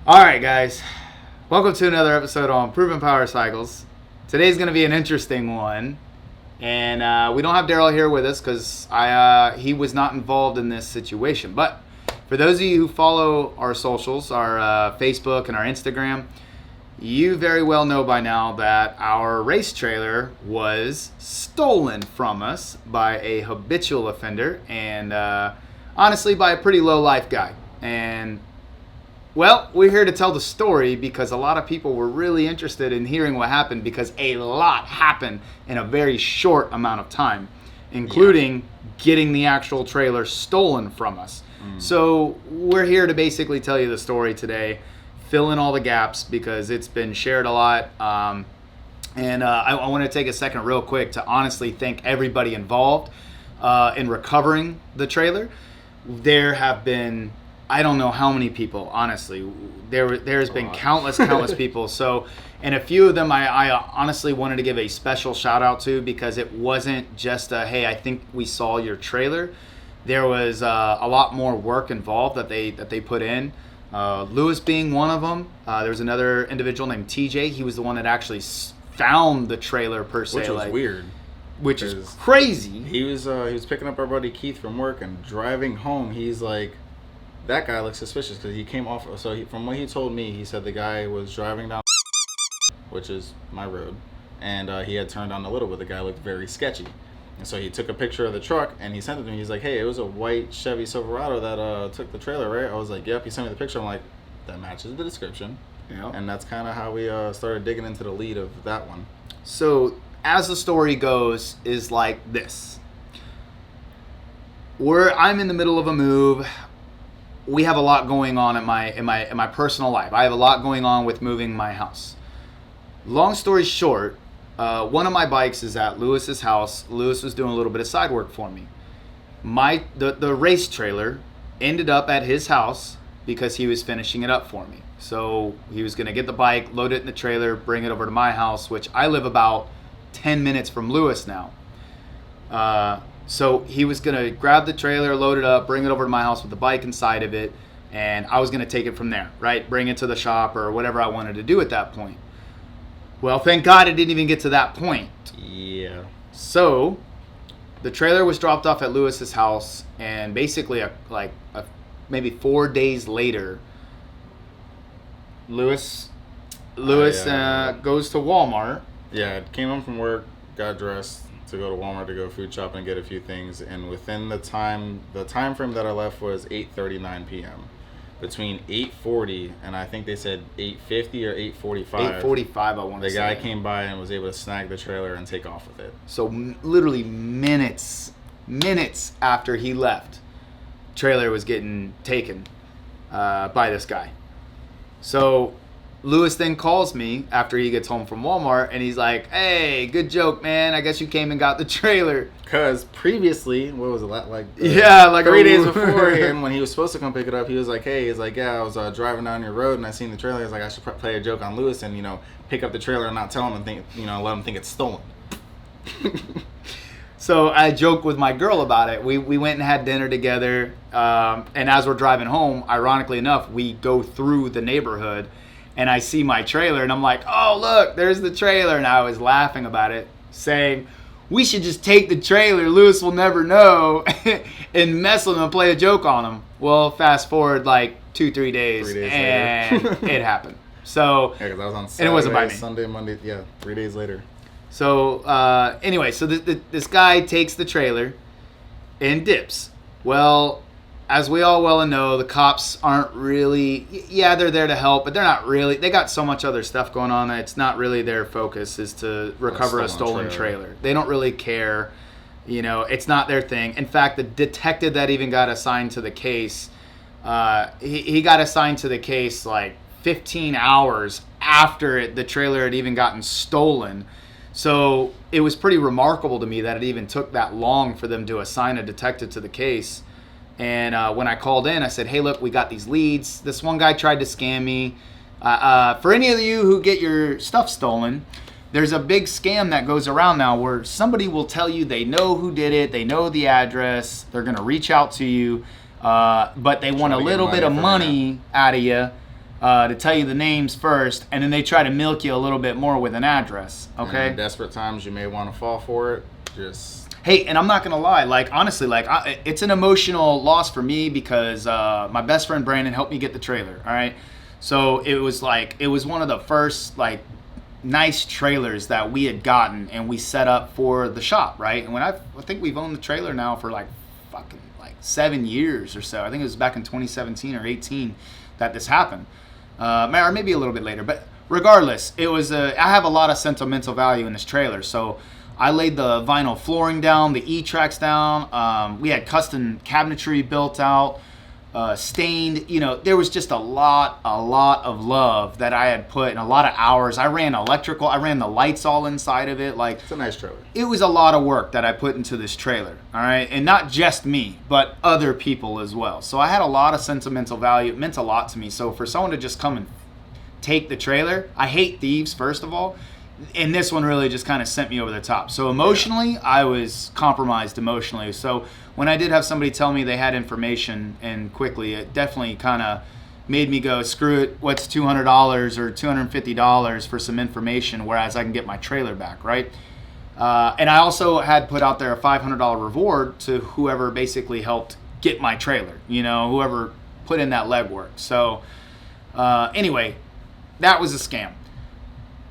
All right, guys. Welcome to another episode on Proven Power Cycles. Today's going to be an interesting one. And we don't have Daryl here with us because he was not involved in this situation. But for those of you who follow our socials, our Facebook and our Instagram, you very well know by now that our race trailer was stolen from us by a habitual offender and honestly by a pretty low-life guy. And well, we're here to tell the story because a lot of people were really interested in hearing what happened because a lot happened in a very short amount of time, including getting the actual trailer stolen from us. So we're here to basically tell you the story today, fill in all the gaps because it's been shared a lot. I want to take a second real quick to honestly thank everybody involved in recovering the trailer. There have been... I don't know how many people, honestly. There's been countless people. So, and a few of them I honestly wanted to give a special shout out to because it wasn't just a, hey, I think we saw your trailer. There was a lot more work involved that they put in. Lewis being one of them. There was another individual named TJ. He was the one that actually found the trailer per se. Which was weird. Which is crazy. He was picking up our buddy Keith from work and driving home. He's like, that guy looks suspicious because he came off. So from what he told me, he said the guy was driving down, which is my road, and he had turned on a little bit. The guy looked very sketchy, and so he took a picture of the truck and he sent it to me. He's like, "Hey, it was a white Chevy Silverado that took the trailer, right?" I was like, "Yep." He sent me the picture. I'm like, "That matches the description." Yeah. And that's kind of how we started digging into the lead of that one. So as the story goes, is like this: I'm in the middle of a move. We have a lot going on in my personal life. I have a lot going on with moving my house. Long story short, one of my bikes is at Lewis's house. Lewis was doing a little bit of side work for me. The race trailer ended up at his house because he was finishing it up for me. So he was going to get the bike, load it in the trailer, bring it over to my house, which I live about 10 minutes from Lewis now. So he was going to grab the trailer, load it up, bring it over to my house with the bike inside of it, and I was going to take it from there, right? Bring it to the shop or whatever I wanted to do at that point. Well, thank God it didn't even get to that point. Yeah. So the trailer was dropped off at Lewis's house, and basically maybe 4 days later, Lewis goes to Walmart. Yeah, came home from work, got dressed to go to Walmart to go food shopping and get a few things, and within the time frame that I left was 8:39 p.m. Between 8:40 and I think they said 8:50 or 8:45. 8:45, I want to say. The guy came by and was able to snag the trailer and take off with it. So literally minutes after he left, trailer was getting taken by this guy. So Lewis then calls me after he gets home from Walmart, and he's like, "Hey, good joke, man. I guess you came and got the trailer." Because previously, what was it, like 3 days beforehand, when he was supposed to come pick it up, he was like, "Hey," he's like, "Yeah, I was driving down your road and I seen the trailer." He's like, "I should play a joke on Lewis and pick up the trailer and not tell him and think let him think it's stolen." So I joked with my girl about it. We went and had dinner together, and as we're driving home, ironically enough, we go through the neighborhood. And I see my trailer, and I'm like, "Oh, look, there's the trailer." And I was laughing about it, saying, "We should just take the trailer. Lewis will never know," and mess with him and play a joke on him. Well, fast forward like 2-3 days, and it happened. So, yeah, because I was on Saturday, and it wasn't by me. Sunday, Monday, 3 days later. So anyway, so this guy takes the trailer and dips. Well, as we all well know, the cops aren't really, they're there to help, but they're not really. They got so much other stuff going on that it's not really their focus is to recover a stolen trailer. They don't really care. It's not their thing. In fact, the detective that even got assigned to the case, he got assigned to the case like 15 hours after the trailer had even gotten stolen. So it was pretty remarkable to me that it even took that long for them to assign a detective to the case. And when I called in, I said, "Hey, look, we got these leads. This one guy tried to scam me. For any of you who get your stuff stolen, there's a big scam that goes around now where somebody will tell you they know who did it, they know the address, they're going to reach out to you, but they want a little bit of money out of you to tell you the names first, and then they try to milk you a little bit more with an address. Okay. And in desperate times, you may want to fall for it. Just Hey, and I'm not gonna lie, like honestly, like it's an emotional loss for me because my best friend Brandon helped me get the trailer. All right, so it was one of the first like nice trailers that we had gotten, and we set up for the shop, right? And when I think we've owned the trailer now for like fucking like 7 years or so. I think it was back in 2017 or 18 that this happened, or maybe a little bit later. But regardless, it was I have a lot of sentimental value in this trailer, so. I laid the vinyl flooring down, the E-tracks down. We had custom cabinetry built out, stained. You know, there was just a lot of love that I had put in, a lot of hours. I ran electrical. I ran the lights all inside of it. Like, it's a nice trailer. It was a lot of work that I put into this trailer. All right, and not just me, but other people as well. So I had a lot of sentimental value. It meant a lot to me. So for someone to just come and take the trailer, I hate thieves, first of all. And this one really just kind of sent me over the top. So emotionally, I was compromised emotionally. So when I did have somebody tell me they had information and quickly, it definitely kind of made me go, screw it, what's $200 or $250 for some information, whereas I can get my trailer back, right? And I also had put out there a $500 reward to whoever basically helped get my trailer, you know, whoever put in that legwork. So anyway, that was a scam.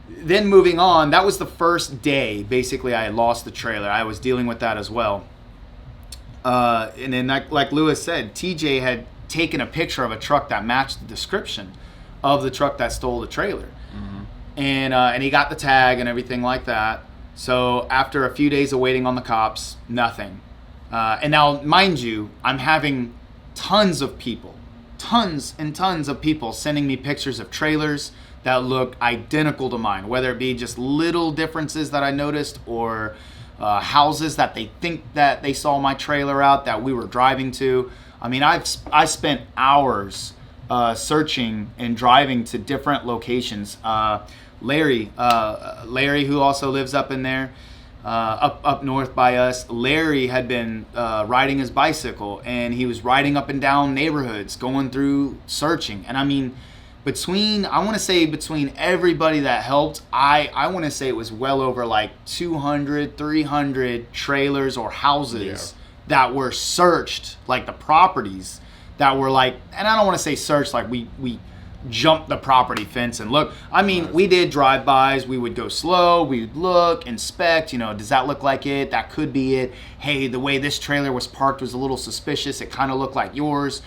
Then moving on, that was the first day, basically, I had lost the trailer. I was dealing with that as well. And then, like Lewis said, TJ had taken a picture of a truck that matched the description of the truck that stole the trailer. Mm-hmm. And he got the tag and everything like that. So after a few days of waiting on the cops, nothing. And now, mind you, I'm having tons and tons of people sending me pictures of trailers that look identical to mine, whether it be just little differences that I noticed or houses that they think that they saw my trailer out that we were driving to. I mean, I spent hours searching and driving to different locations. Larry, who also lives up in there, up north by us, Larry had been riding his bicycle, and he was riding up and down neighborhoods, going through searching. And I mean, between everybody that helped, I want to say it was well over like 200, 300 trailers or houses that were searched, like the properties that were like, and I don't want to say searched like we jumped the property fence and look. I mean, we did drive-bys. We would go slow. We'd look, inspect, you know, does that look like it? That could be it. Hey, the way this trailer was parked was a little suspicious. It kind of looked like yours.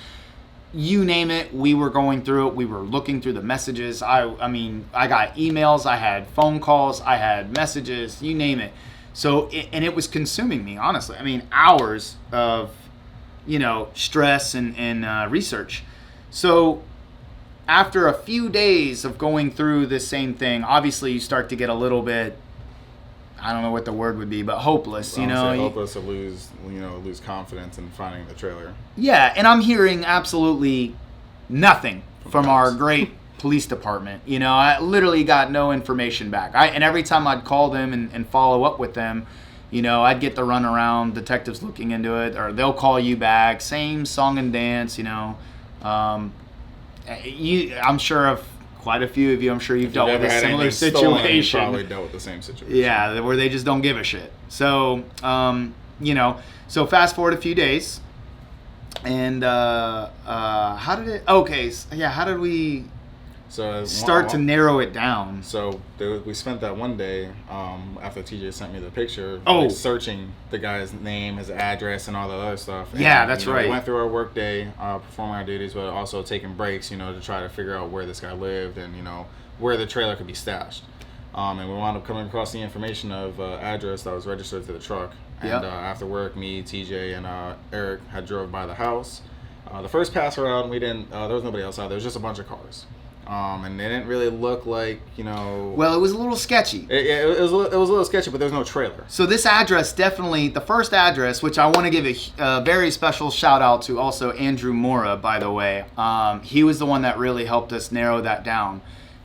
You name it, we were going through it. We were looking through the messages. I mean, I got emails, I had phone calls, I had messages, you name it. So, and it was consuming me, honestly. I mean, hours of, you know, stress and research. So, after a few days of going through this same thing, obviously you start to get a little bit, I don't know what the word would be, but hopeless, you know. Hopeless to lose confidence in finding the trailer. Yeah, and I'm hearing absolutely nothing from our great police department. You know, I literally got no information back. And every time I'd call them and follow up with them, you know, I'd get the runaround, detectives looking into it, or they'll call you back, same song and dance, you know. I'm sure of quite a few of you, I'm sure you've dealt with a similar situation. Probably dealt with the same situation. Yeah, where they just don't give a shit. So, you know, so fast forward a few days, and how did we start to narrow it down? So we spent that one day after TJ sent me the picture, searching the guy's name, his address, and all the other stuff. And, that's right. We went through our work day, performing our duties, but also taking breaks, you know, to try to figure out where this guy lived and, you know, where the trailer could be stashed. And we wound up coming across the information of address that was registered to the truck. And after work, me, TJ, and Eric had drove by the house. The first pass around, we didn't. There was nobody outside. There was just a bunch of cars. And they didn't really look like, you know. Well, it was a little sketchy. It was a little sketchy, but there was no trailer. So this address, definitely the first address, which I want to give a very special shout out to also Andrew Mora, by the way. He was the one that really helped us narrow that down.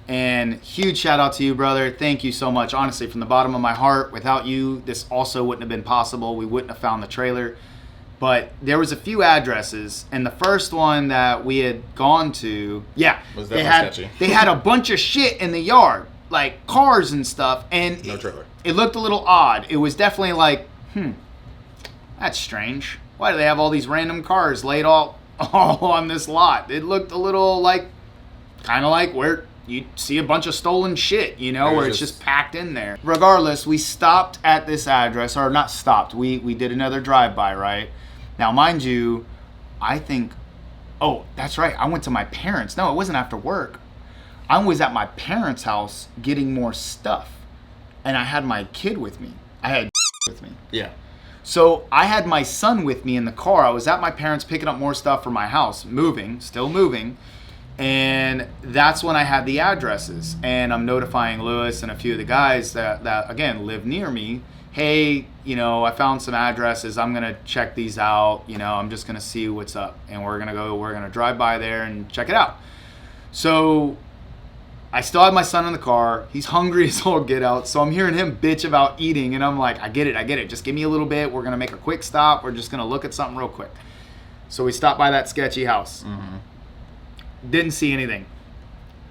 And huge shout out to you, brother. Thank you so much. Honestly, from the bottom of my heart, without you, this also wouldn't have been possible. We wouldn't have found the trailer. But there was a few addresses, and the first one that we had gone to, Was they definitely sketchy. they had a bunch of shit in the yard, like cars and stuff, and No trailer. it looked a little odd. It was definitely like, that's strange. Why do they have all these random cars laid all on this lot? It looked a little like, kind of like where you see a bunch of stolen shit, where it's just packed in there. Regardless, we stopped at this address, or not stopped. We did another drive-by, right? Now, mind you, I think, oh, that's right. I went to my parents'. No, it wasn't after work. I was at my parents' house getting more stuff, and I had my kid with me. I had with me. Yeah. So I had my son with me in the car. I was at my parents' picking up more stuff for my house, still moving. And that's when I had the addresses. And I'm notifying Lewis and a few of the guys that again, live near me. Hey, I found some addresses. I'm going to check these out. I'm just going to see what's up. And we're going to drive by there and check it out. So I still have my son in the car. He's hungry as all get out. So I'm hearing him bitch about eating. And I'm like, I get it. Just give me a little bit. We're going to make a quick stop. We're just going to look at something real quick. So we stopped by that sketchy house. Mm-hmm. Didn't see anything.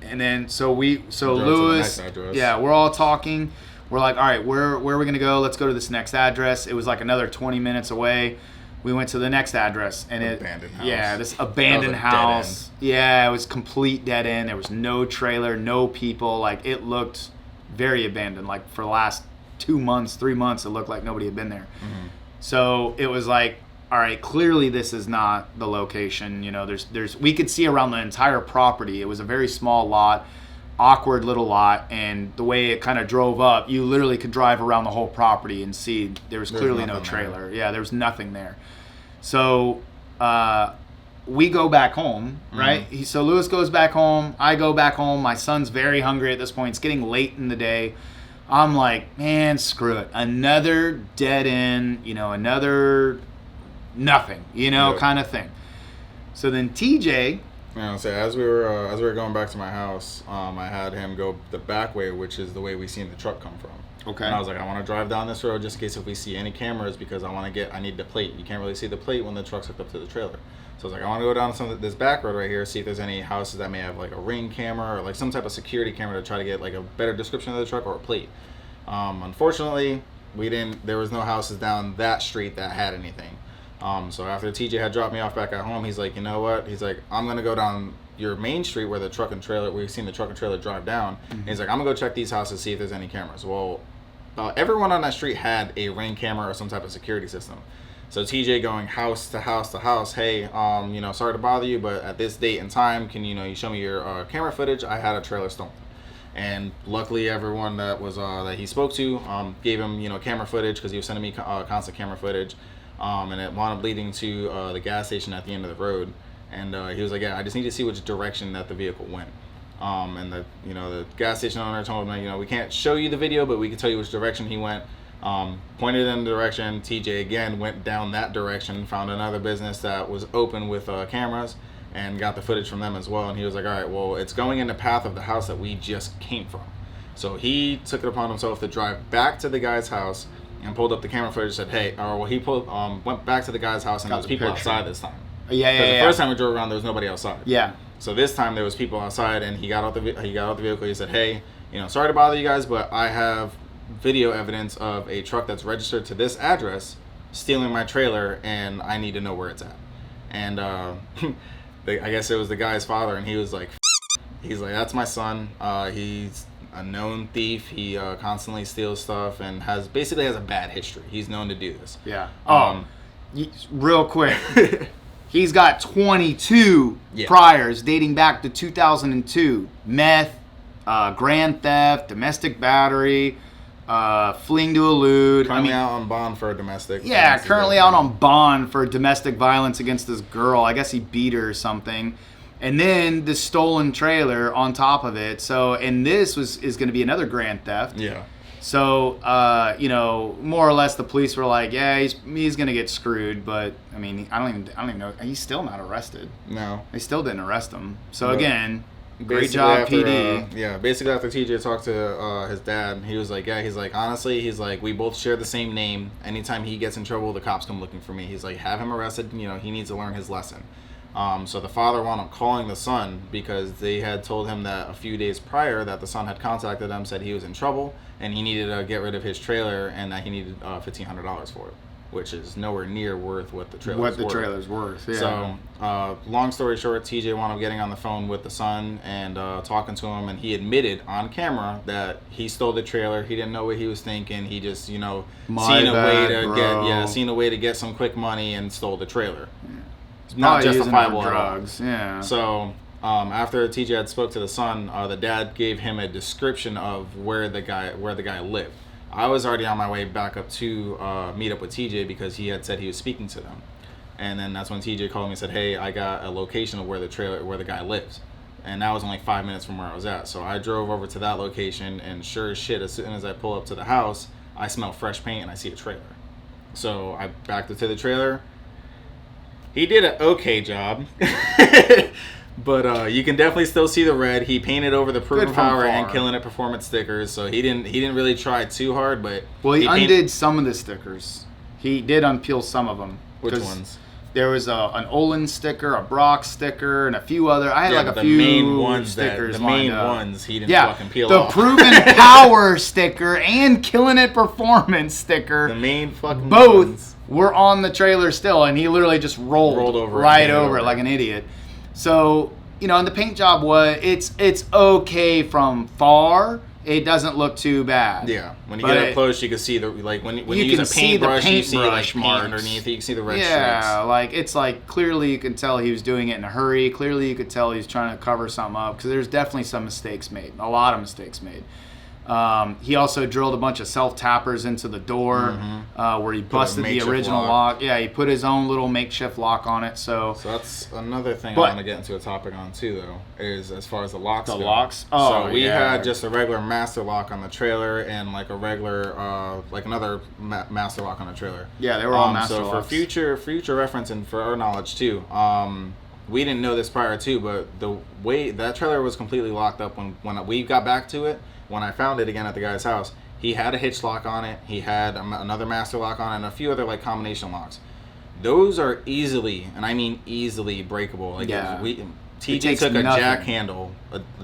And then Lewis, we're we're all talking. We're like, all right, where are we going to go? Let's go to this next address. It was like another 20 minutes away. We went to the next address, and abandoned house. Yeah, this abandoned house. Yeah, it was complete dead end. There was no trailer, no people. Like, it looked very abandoned. Like, for the last 2 months, 3 months, it looked like nobody had been there. Mm-hmm. So it was like, all right, clearly this is not the location. We could see around the entire property. It was a very small lot, awkward little lot, and the way it kind of drove up, you literally could drive around the whole property and see there was clearly no trailer. There. Yeah, there was nothing there. So we go back home, right? Mm-hmm. So Lewis goes back home. I go back home. My son's very hungry at this point. It's getting late in the day. I'm like, man, screw it. Another dead end, another nothing, kind of thing. So then TJ... So as we were going back to my house, I had him go the back way, which is the way we seen the truck come from. Okay. And I was like, I want to drive down this road just in case if we see any cameras, because I need the plate. You can't really see the plate when the truck's hooked up to the trailer. So I was like, I want to go down this back road right here, see if there's any houses that may have like a Ring camera or like some type of security camera to try to get like a better description of the truck or a plate. Unfortunately, there was no houses down that street that had anything. So after TJ had dropped me off back at home, he's like, you know what? He's like, I'm going to go down your main street where we've seen the truck and trailer drive down. Mm-hmm. And he's like, I'm going to go check these houses, see if there's any cameras. Well, everyone on that street had a Ring camera or some type of security system. So TJ going house to house to house, hey, sorry to bother you, but at this date and time, can you show me your camera footage? I had a trailer stolen. And luckily, everyone that he spoke to gave him camera footage, because he was sending me constant camera footage. And it wound up leading to the gas station at the end of the road. And he was like, yeah, I just need to see which direction that the vehicle went. And the gas station owner told him, we can't show you the video, but we can tell you which direction he went. Pointed in the direction. TJ again went down that direction, found another business that was open with cameras, and got the footage from them as well. And he was like, all right, well, it's going in the path of the house that we just came from. So he took it upon himself to drive back to the guy's house and pulled up the camera footage and said, hey, he went back to the guy's house, and there was people outside this time. Yeah. The first time we drove around, there was nobody outside. Yeah. So this time there was people outside, and he got out the vehicle. He said, hey, sorry to bother you guys, but I have video evidence of a truck that's registered to this address stealing my trailer, and I need to know where it's at. And I guess it was the guy's father, and he was like, that's my son. He's a known thief. He constantly steals stuff and basically has a bad history. He's known to do this. Yeah. Real quick. He's got 22 priors dating back to 2002. Meth, grand theft, domestic battery, fleeing to elude. Currently out on bond for domestic. Yeah, currently out on bond for domestic violence against this girl. I guess he beat her or something. And then the stolen trailer on top of it. So, and this is going to be another grand theft. Yeah. So, more or less the police were like, yeah, he's going to get screwed. But, I mean, I don't even know. He's still not arrested. No. They still didn't arrest him. So, again. Great job, after, PD. Basically after TJ talked to his dad, he was like, he's like, honestly, he's like, we both share the same name. Anytime he gets in trouble, the cops come looking for me. He's like, have him arrested. He needs to learn his lesson. So the father wound up calling the son because they had told him that a few days prior that the son had contacted them, said he was in trouble and he needed to get rid of his trailer and that he needed $1,500 for it, which is nowhere near worth what the trailer's worth. Yeah. So, long story short, TJ wound up getting on the phone with the son and talking to him, and he admitted on camera that he stole the trailer. He didn't know what he was thinking. He just, seen a way to get some quick money and stole the trailer. Yeah. Not justifiable drugs. Yeah. So after TJ had spoke to the son, the dad gave him a description of where the guy lived. I was already on my way back up to meet up with TJ because he had said he was speaking to them, and then that's when TJ called me and said, "Hey, I got a location of where the guy lives," and that was only 5 minutes from where I was at. So I drove over to that location, and sure as shit, as soon as I pull up to the house, I smell fresh paint and I see a trailer. So I backed up to the trailer. He did an okay job, but you can definitely still see the red. He painted over the Proven Power and Killing It Performance stickers, so he didn't really try too hard. But he undid some of the stickers. He did unpeel some of them. Which ones? There was an Olin sticker, a Brock sticker, and a few other. I had a few main ones stickers. The main ones he didn't fucking peel off. The Proven Power sticker and Killing It Performance sticker. The main fucking both ones were on the trailer still, and he literally just rolled over right over it like an idiot. So and the paint job it's okay from far. It doesn't look too bad. Yeah, when you get up close, you can see when you use a paintbrush, you see paint underneath. You can see the red streaks. Yeah, it's clearly you can tell he was doing it in a hurry. Clearly you could tell he was trying to cover something up because there's definitely some mistakes made. A lot of mistakes made. He also drilled a bunch of self-tappers into the door where he busted the original lock. Yeah, he put his own little makeshift lock on it. So that's another thing I want to get into a topic on too, though, is as far as the locks go. Locks? Oh, so we had just a regular master lock on the trailer and a regular, another master lock on the trailer. Yeah, they were all master locks. So for future reference and for our knowledge too, we didn't know this prior to, but the way that trailer was completely locked up when we got back to it. When I found it again at the guy's house, he had a hitch lock on it. He had another master lock on it and a few other combination locks. Those are easily, and I mean easily, breakable. TJ took a jack handle,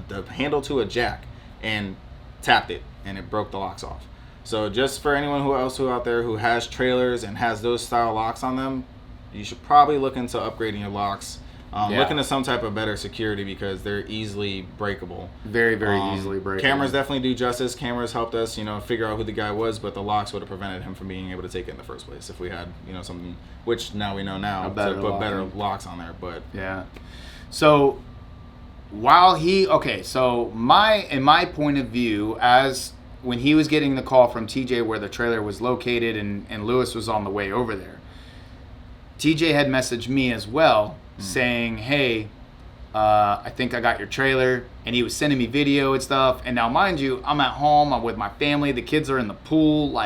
the handle to a jack, and tapped it, and it broke the locks off. So just for anyone who out there who has trailers and has those style locks on them, you should probably look into upgrading your locks. Look into some type of better security because they're easily breakable. Very, very easily breakable. Cameras definitely do justice. Cameras helped us, figure out who the guy was, but the locks would have prevented him from being able to take it in the first place if we had, something, which now we know now, to put better locks on there. But yeah. So while in my point of view, as when he was getting the call from TJ where the trailer was located and Lewis was on the way over there, TJ had messaged me as well, saying, hey, I think I got your trailer, and he was sending me video and stuff. And now, mind you, I'm at home, I'm with my family, the kids are in the pool,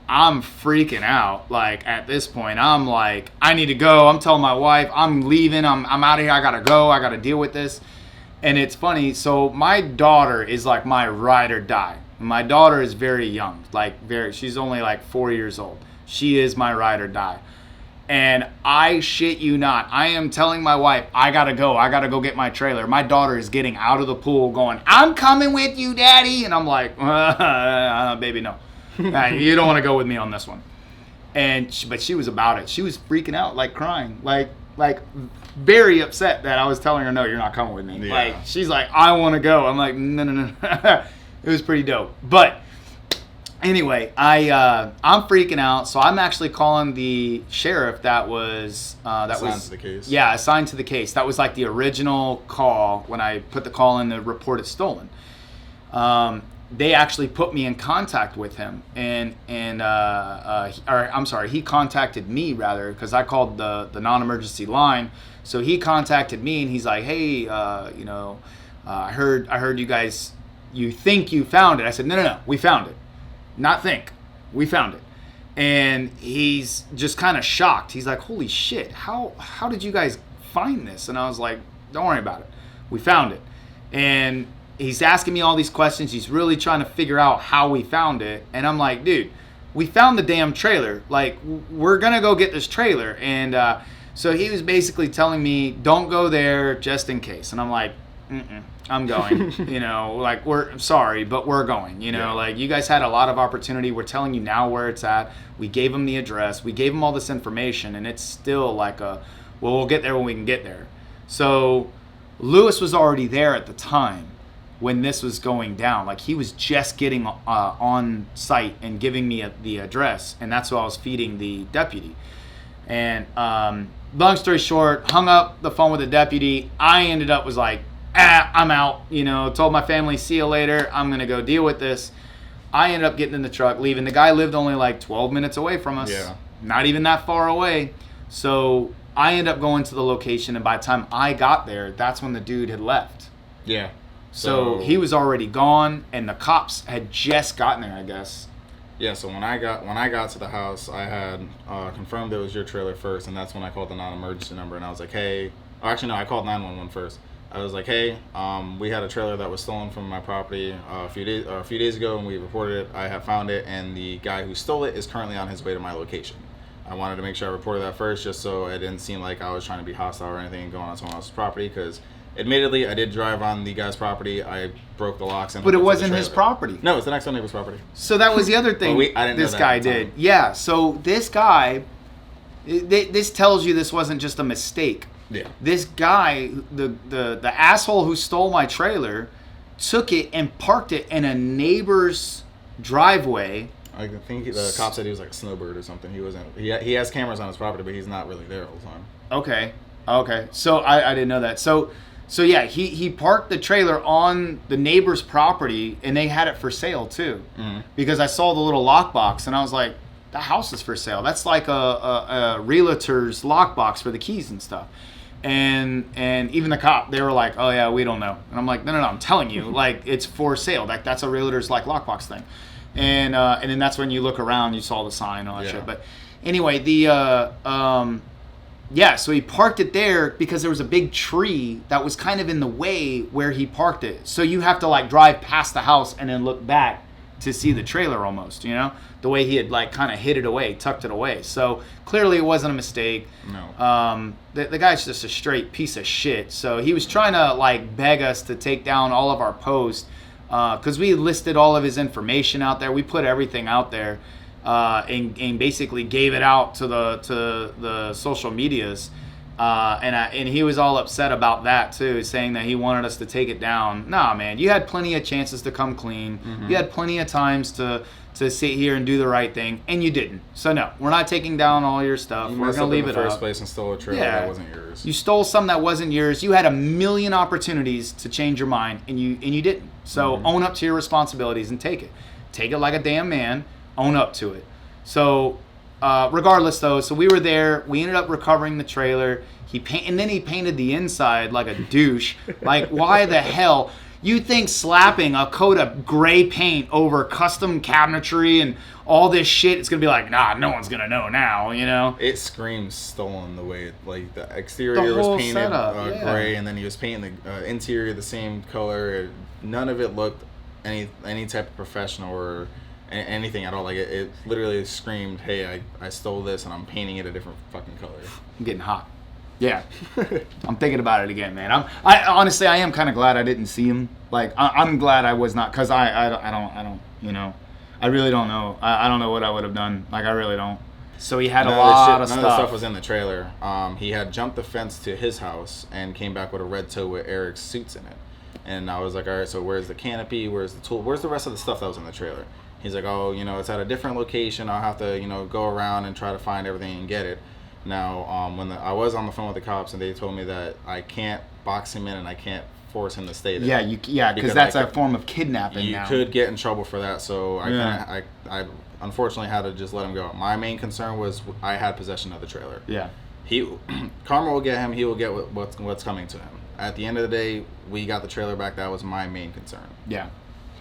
I'm freaking out. At this point, I'm I need to go. I'm telling my wife, I'm leaving, I'm out of here, I gotta go, I gotta deal with this. And it's funny, so my daughter is my ride or die. My daughter is very young, she's only 4 years old. She is my ride or die. And I shit you not, I am telling my wife, I gotta go get my trailer. My daughter is getting out of the pool going, I'm coming with you, Daddy. And I'm like, baby, no. You don't want to go with me on this one. But she was about it. She was freaking out, crying, very upset that I was telling her, no, you're not coming with me. Yeah. She's like, I want to go. I'm like, no. It was pretty dope. But anyway, I'm freaking out, so I'm actually calling the sheriff that was assigned to the case. Yeah, assigned to the case. That was the original call when I put the call in to report it stolen. They actually put me in contact with him, he contacted me rather because I called the non-emergency line. So he contacted me and he's like, hey, I heard you guys, you think you found it. I said, no, we found it. Not think. We found it. And he's just kind of shocked. He's like, holy shit, how did you guys find this? And I was like, don't worry about it. We found it. And he's asking me all these questions. He's really trying to figure out how we found it. And I'm like, dude, we found the damn trailer. Like, we're going to go get this trailer. And so he was basically telling me, don't go there just in case. And I'm like, I'm going. Like, I'm sorry, but we're going. Like, you guys had a lot of opportunity. We're telling you now where it's at. We gave him the address. We gave him all this information. And it's still like we'll get there when we can get there. So Lewis was already there at the time when this was going down. Like, he was just getting on site and giving me the address, and that's what I was feeding the deputy. And long story short, hung up the phone with the deputy. I ended up was like, I'm out. Told my family, see you later. I'm gonna go deal with this. I ended up getting in the truck, leaving. The guy lived only like 12 minutes away from us. Yeah. Not even that far away. So I ended up going to the location, and by the time I got there, that's when the dude had left. Yeah. So he was already gone, and the cops had just gotten there, I guess. Yeah. So when I got to the house, I had confirmed it was your trailer first, and that's when I called the non-emergency number, and I was like, hey. Oh, actually, no, I called 911 first. I was like, hey, we had a trailer that was stolen from my property a few days ago, and we reported it. I have found it, and the guy who stole it is currently on his way to my location. I wanted to make sure I reported that first, just so it didn't seem like I was trying to be hostile or anything and going on someone else's property, because admittedly, I did drive on the guy's property. I broke the locks. But it wasn't his property. No, it's the next door neighbor's property. So that was the other thing I didn't this know that guy at the did. time. Yeah, so this guy, this tells you this wasn't just a mistake. Yeah. This guy, the asshole who stole my trailer, took it and parked it in a neighbor's driveway. I think the cop said he was like a snowbird or something. He wasn't. He has cameras on his property, but he's not really there all the time. Okay. So I didn't know that. So yeah, he parked the trailer on the neighbor's property, and they had it for sale too. Mm-hmm. Because I saw the little lockbox, and I was like, that house is for sale. That's like a realtor's lockbox for the keys and stuff. And even the cop, they were like, oh yeah, we don't know. And I'm like, no, I'm telling you, like, it's for sale. Like, that's a realtor's like lockbox thing. And then that's when you look around, you saw the sign and all that shit. But anyway, so he parked it there because there was a big tree that was kind of in the way where he parked it. So you have to like drive past the house and then look back to see the trailer almost, the way he had like kind of hid it away, tucked it away. So clearly it wasn't a mistake. No. The guy's just a straight piece of shit. So he was trying to like beg us to take down all of our posts because we listed all of his information out there. We put everything out there and basically gave it out to the social medias. And he was all upset about that too, saying that he wanted us to take it down. Nah, man, you had plenty of chances to come clean. Mm-hmm. You had plenty of times to sit here and do the right thing, and you didn't. So no, we're not taking down all your stuff. We're gonna leave it up. In the first place and stole a trailer that wasn't yours. You stole something that wasn't yours. You had a million opportunities to change your mind, and you didn't. So own up to your responsibilities and take it. Take it like a damn man. Own up to it. So. Regardless though, so we were there, we ended up recovering the trailer, and then he painted the inside like a douche. Like, why the hell? You think slapping a coat of gray paint over custom cabinetry and all this shit, it's gonna be like, nah, no one's gonna know now, It screams stolen the way, like, the exterior was painted gray, and then he was painting the interior the same color. None of it looked any type of professional or anything at all. Like, it literally screamed, hey, I stole this and I'm painting it a different fucking color. I'm getting hot. Yeah. I'm thinking about it again, man. I honestly, I am kind of glad I didn't see him. Like, I'm glad I was not, because I don't, I really don't know. I don't know what I would have done. Like, I really don't. So he had a lot of stuff. None of the stuff was in the trailer. He had jumped the fence to his house and came back with a red tow with Eric's suits in it. And I was like, all right, so where's the canopy? Where's the tool? Where's the rest of the stuff that was in the trailer? He's like, oh, it's at a different location. I'll have to, go around and try to find everything and get it. Now, I was on the phone with the cops, and they told me that I can't box him in and I can't force him to stay there. Yeah, because that's a form of kidnapping. You could get in trouble for that, so I unfortunately had to just let him go. My main concern was I had possession of the trailer. Yeah. Karma will get him. He will get what's coming to him. At the end of the day, we got the trailer back. That was my main concern. Yeah.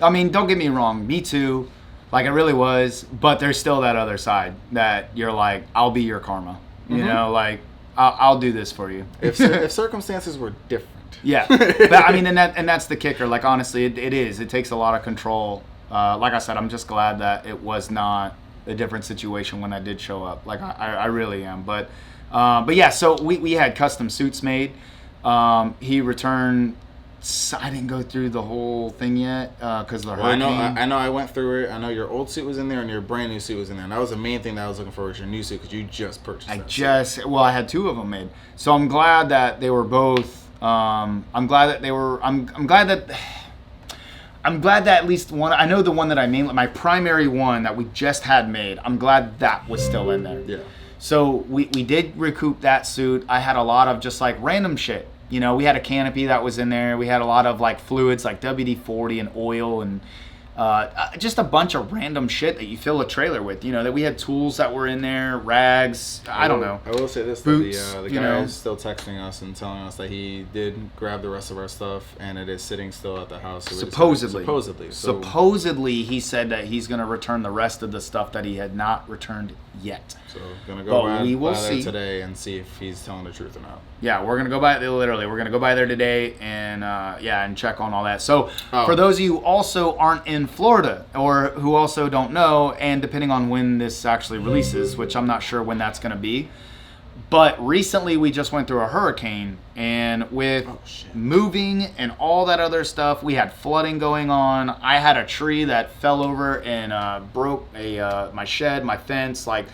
I mean, don't get me wrong. Me too. Like, it really was. But there's still that other side that you're like, I'll be your karma. Mm-hmm. Like, I'll do this for you. If circumstances were different, Yeah, but I mean, and that's the kicker. Like honestly, it is. It takes a lot of control. Like I said, I'm just glad that it was not a different situation when I did show up. Like I really am. But yeah. So we had custom suits made. He returned. I didn't go through the whole thing yet because the hurricane. I know. I went through it. I know your old suit was in there and your brand new suit was in there. And that was the main thing that I was looking for was your new suit because you just purchased. I had 2 of them made. So I'm glad that they were both. I'm glad that they were. I'm glad that at least one. I know the one that I made, my primary one that we just had made. I'm glad that was still in there. Yeah. So we did recoup that suit. I had a lot of just like random shit. You know, we had a canopy that was in there. We had a lot of like fluids like WD-40 and oil and just a bunch of random shit that you fill a trailer with. You know, that we had tools that were in there, rags. I don't know. I will say this: boots, the guy is still texting us and telling us that he did grab the rest of our stuff and it is sitting still at the house. So supposedly, he said that he's going to return the rest of the stuff that he had not returned yet. So gonna go by see there today and see if he's telling the truth or not. Yeah, we're gonna go by literally. We're gonna go by there today and and check on all that. So for those of you who also aren't in Florida or who also don't know, and depending on when this actually releases, which I'm not sure when that's gonna be, but recently we just went through a hurricane and with moving and all that other stuff, we had flooding going on. I had a tree that fell over and broke my shed, my fence, like.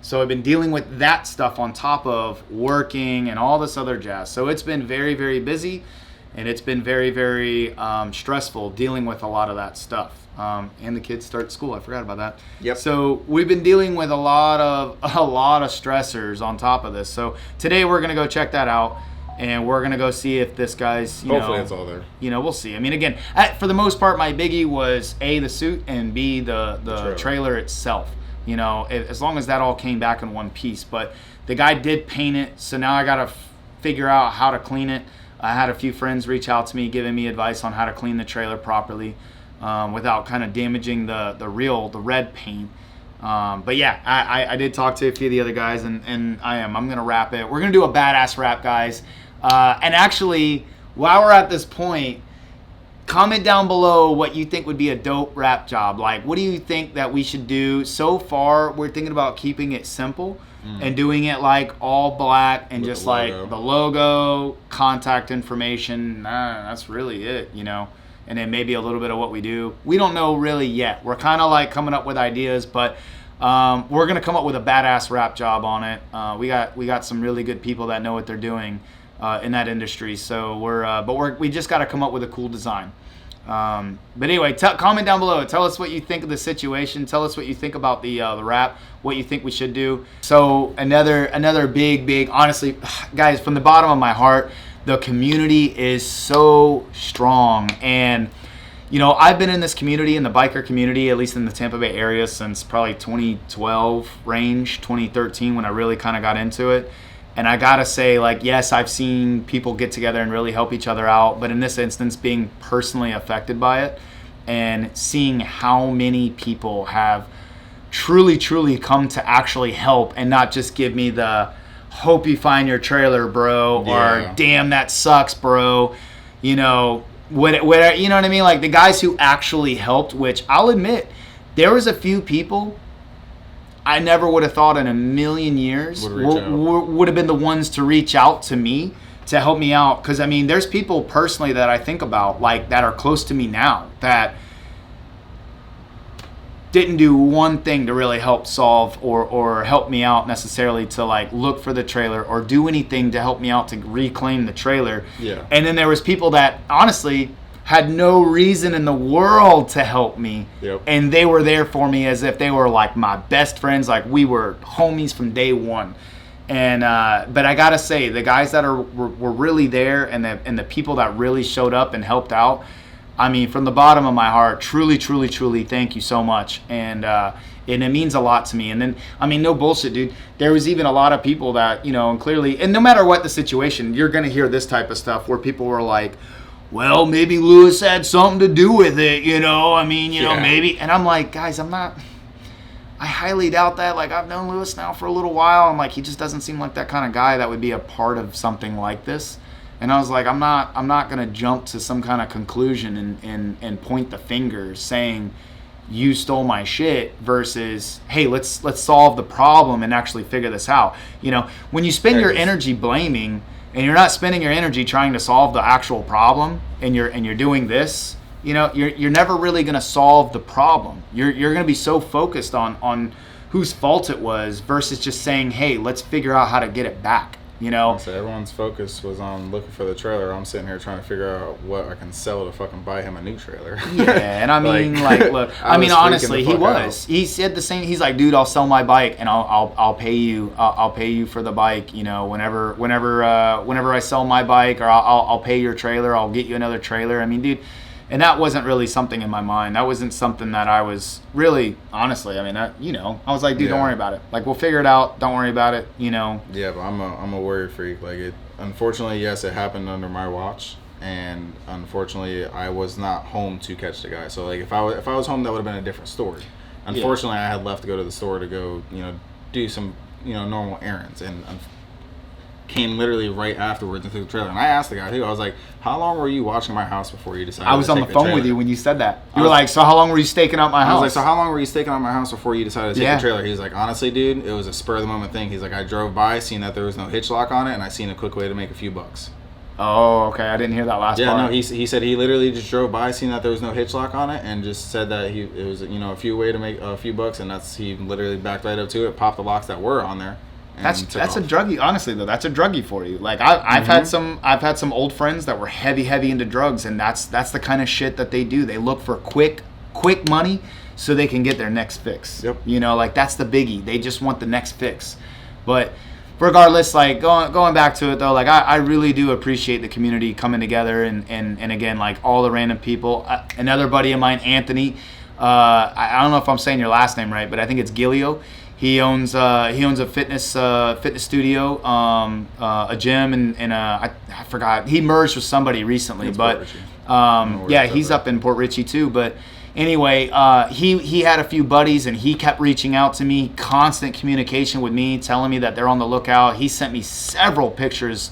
So I've been dealing with that stuff on top of working and all this other jazz. So it's been very, very busy, and it's been very, very stressful dealing with a lot of that stuff. And the kids start school. I forgot about that. Yep. So we've been dealing with a lot of stressors on top of this. So today we're gonna go check that out, and we're gonna go see if this guy's. Hopefully it's all there. You know, we'll see. I mean, again, for the most part, my biggie was A, the suit, and B, the trailer itself. You know, as long as that all came back in one piece. But the guy did paint it, so now I got to figure out how to clean it. I had a few friends reach out to me giving me advice on how to clean the trailer properly without kind of damaging the red paint. But yeah, I did talk to a few of the other guys, and I'm going to wrap it. We're going to do a badass wrap, guys. And actually, while we're at this point, comment down below what you think would be a dope wrap job. Like, what do you think that we should do? So far, we're thinking about keeping it simple and doing it like all black and with just like the logo, contact information. That's really it, you know. And then maybe a little bit of what we do. We don't know really yet. We're kind of like coming up with ideas, but we're gonna come up with a badass wrap job on it. We got some really good people that know what they're doing. In that industry, so we just got to come up with a cool design. But anyway, comment down below. Tell us what you think of the situation. Tell us what you think about the wrap. What you think we should do. So another big, honestly, guys, from the bottom of my heart, the community is so strong, and you know, I've been in this community, in the biker community, at least in the Tampa Bay area, since probably 2012 range, 2013, when I really kind of got into it. And I gotta say, like, yes, I've seen people get together and really help each other out, but in this instance, being personally affected by it and seeing how many people have truly come to actually help and not just give me the hope you find your trailer, bro, or damn, that sucks, bro. You know, what you know what I mean? Like, the guys who actually helped, which I'll admit, there was a few people I never would have thought in a million years would have been the ones to reach out to me to help me out. Because, I mean, there's people personally that I think about, like, that are close to me now that didn't do one thing to really help solve or help me out necessarily to, like, look for the trailer or do anything to help me out to reclaim the trailer. Yeah. And then there was people that, honestly, had no reason in the world to help me. Yep. And they were there for me as if they were like my best friends, like we were homies from day one. And but I gotta say, the guys that were really there and the people that really showed up and helped out, I mean, from the bottom of my heart, truly thank you so much. And it means a lot to me. And then, I mean, no bullshit, dude. There was even a lot of people that, you know, and clearly, and no matter what the situation, you're gonna hear this type of stuff where people were like, well, maybe Lewis had something to do with it, you know, I mean, you know, maybe. And I'm like, guys, I highly doubt that. Like, I've known Lewis now for a little while. I'm like, he just doesn't seem like that kind of guy that would be a part of something like this. And I was like, I'm not gonna jump to some kind of conclusion and point the finger saying you stole my shit versus, hey, let's solve the problem and actually figure this out. You know, when you spend your energy blaming and you're not spending your energy trying to solve the actual problem, and you're doing this, you know, you're never really gonna solve the problem. You're gonna be so focused on whose fault it was versus just saying, hey, let's figure out how to get it back. You know, so everyone's focus was on looking for the trailer. I'm sitting here trying to figure out what I can sell to fucking buy him a new trailer. Yeah, and I mean, like look, I mean, honestly, he was. He said the same. He's like, dude, I'll sell my bike and I'll pay you. I'll pay you for the bike. You know, whenever I sell my bike, or I'll pay your trailer. I'll get you another trailer. I mean, dude. And that wasn't really something in my mind. That wasn't something that I was really, honestly, I mean, I was like, dude, don't worry about it. Like, we'll figure it out. Don't worry about it, you know. Yeah, but I'm a worry freak. Like, unfortunately, yes, it happened under my watch. And unfortunately, I was not home to catch the guy. So, like, if I was home, that would have been a different story. Unfortunately, I had left to go to the store to go, you know, do some, you know, normal errands. And came literally right afterwards into the trailer, and I asked the guy too. I was like, "How long were you watching my house before you decided?" I was to on take the phone trailer? with you when you said that. You were like, "So how long were you staking out my house?" I was like, "So how long were you staking out my house before you decided to take the trailer?" He's like, "Honestly, dude, it was a spur of the moment thing." He's like, "I drove by, seen that there was no hitch lock on it, and I seen a quick way to make a few bucks." Oh, okay. I didn't hear that last part. Yeah, no, he said he literally just drove by, seen that there was no hitch lock on it, and just said that it was, you know, a few way to make a few bucks, and he literally backed right up to it, popped the locks that were on there. That's a druggie. Honestly, though, that's a druggie for you. Like I've had some old friends that were heavy into drugs, and that's the kind of shit that they do. They look for quick money so they can get their next fix. Yep. You know, like that's the biggie. They just want the next fix. But regardless, like going back to it though, like I really do appreciate the community coming together and again, like all the random people. Another buddy of mine, Anthony. I don't know if I'm saying your last name right, but I think it's Gilio. He owns a fitness studio, a gym, and I forgot. He merged with somebody recently, but yeah, he's up in Port Richey too. But anyway, he had a few buddies, and he kept reaching out to me, constant communication with me, telling me that they're on the lookout. He sent me several pictures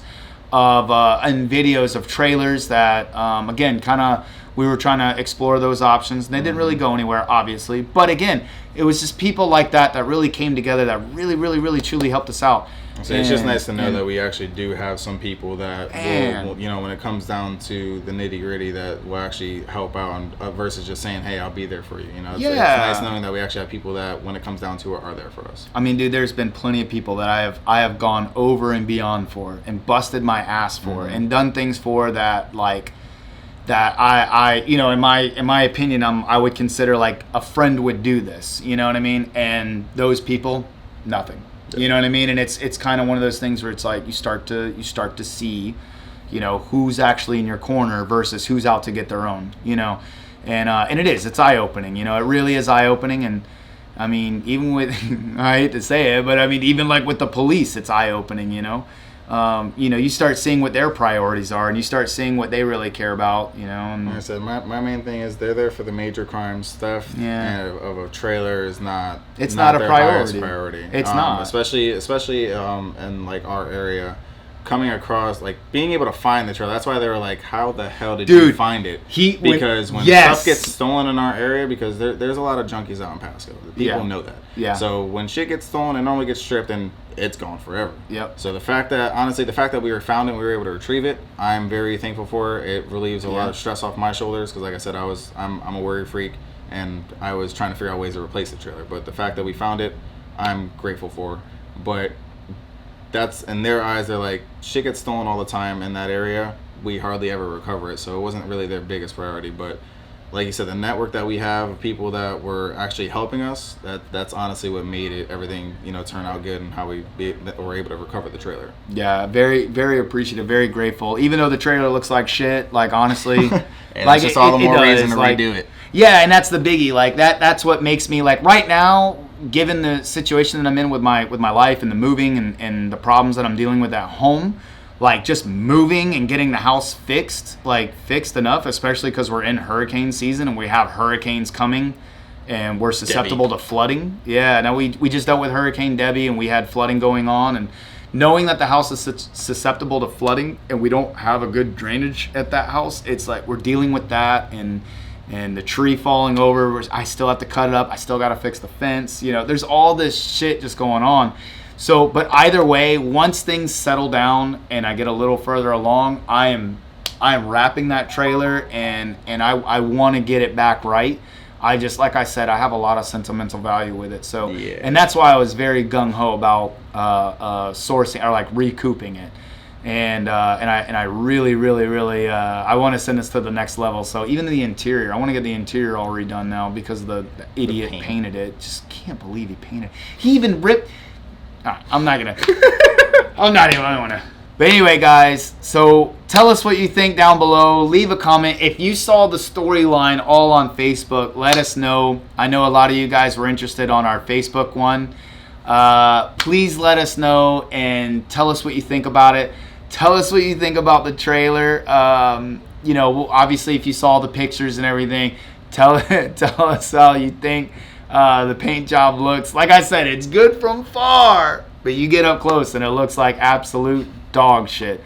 of and videos of trailers that again, kind of. We were trying to explore those options. They didn't really go anywhere, obviously. But again, it was just people like that really came together that really, truly helped us out. So it's just nice to know that we actually do have some people that will, you know, when it comes down to the nitty gritty, that will actually help out versus just saying, hey, I'll be there for you. You know, it's nice knowing that we actually have people that, when it comes down to it, are there for us. I mean, dude, there's been plenty of people that I have gone over and beyond for and busted my ass for and done things for that, like, that I you know, in my opinion, I would consider like a friend would do this, you know what I mean? And those people, nothing, you know what I mean? And it's kind of one of those things where it's like you start to see, you know, who's actually in your corner versus who's out to get their own, you know, and it's eye opening, you know, it really is eye opening. And I mean, even with I hate to say it, but I mean, even like with the police, it's eye opening, you know. You know, you start seeing what their priorities are, and you start seeing what they really care about, you know. And like I said, my main thing is they're there for the major crime stuff. Yeah. And of a trailer is not. It's not a their priority. Priority. It's not. Especially in like our area, coming across, like being able to find the trailer. That's why they were like, how the hell did you find it? Because when stuff gets stolen in our area, because there's a lot of junkies out in Pasco. People know that. Yeah. So when shit gets stolen, it normally gets stripped and it's gone forever. Yep. So the fact that we were found and we were able to retrieve it, I'm very thankful for. It relieves a lot of stress off my shoulders, because like I said, I'm a worry freak, and I was trying to figure out ways to replace the trailer. But the fact that we found it, I'm grateful for. But that's, in their eyes, they're like, shit gets stolen all the time in that area. We hardly ever recover it. So it wasn't really their biggest priority. But like you said, the network that we have of people that were actually helping us, that's honestly what made everything, you know, turn out good, and how we were able to recover the trailer. Yeah, very, very appreciative, very grateful. Even though the trailer looks like shit, like honestly, and like it's just all the more reason to redo it. Yeah, and that's the biggie. Like that's what makes me, like, right now, given the situation that I'm in with my life and the moving and the problems that I'm dealing with at home, like just moving and getting the house fixed enough, especially because we're in hurricane season and we have hurricanes coming and we're susceptible to flooding. Yeah, now we just dealt with Hurricane Debbie, and we had flooding going on, and knowing that the house is susceptible to flooding and we don't have a good drainage at that house, it's like we're dealing with that and the tree falling over. I still have to cut it up. I still got to fix the fence. You know, there's all this shit just going on. So, but either way, once things settle down and I get a little further along, I am wrapping that trailer and I want to get it back right. I just, like I said, I have a lot of sentimental value with it. So, Yeah. And that's why I was very gung-ho about sourcing or like recouping it. And I really I want to send this to the next level. So even the interior, I want to get the interior all redone now because the idiot painted it. Just can't believe he painted it. He even ripped. I'm not gonna. I don't wanna. But anyway, guys, so tell us what you think down below. Leave a comment. If you saw the storyline all on Facebook, let us know. I know a lot of you guys were interested on our Facebook one. Please let us know and tell us what you think about it. Tell us what you think about the trailer. You know, obviously, if you saw the pictures and everything, tell us how you think the paint job looks. Like I said, it's good from far, but you get up close and it looks like absolute dog shit.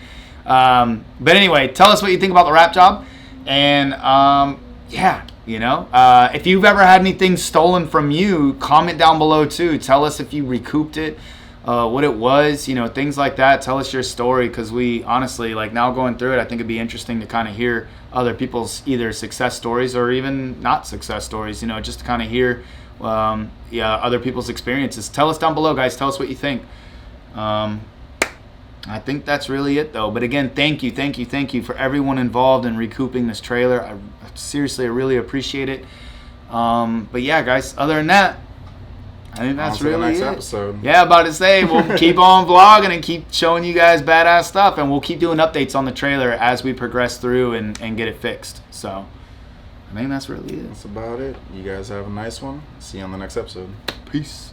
But anyway, tell us what you think about the wrap job. And yeah, you know, if you've ever had anything stolen from you, comment down below too. Tell us if you recouped it, what it was, you know, things like that. Tell us your story, because we honestly, like, now going through it, I think it'd be interesting to kind of hear other people's either success stories or even not success stories, you know, just to kind of hear other people's experiences. Tell us down below, guys. Tell us what you think. I think that's really it, though. But again, thank you for everyone involved in recouping this trailer. I really appreciate it. But yeah, guys, other than that, I think that's really the next it. episode. Yeah, about to say, we'll keep on vlogging and keep showing you guys badass stuff, and we'll keep doing updates on the trailer as we progress through and get it fixed. So I think that's really it. That's about it. You guys have a nice one. See you on the next episode. Peace.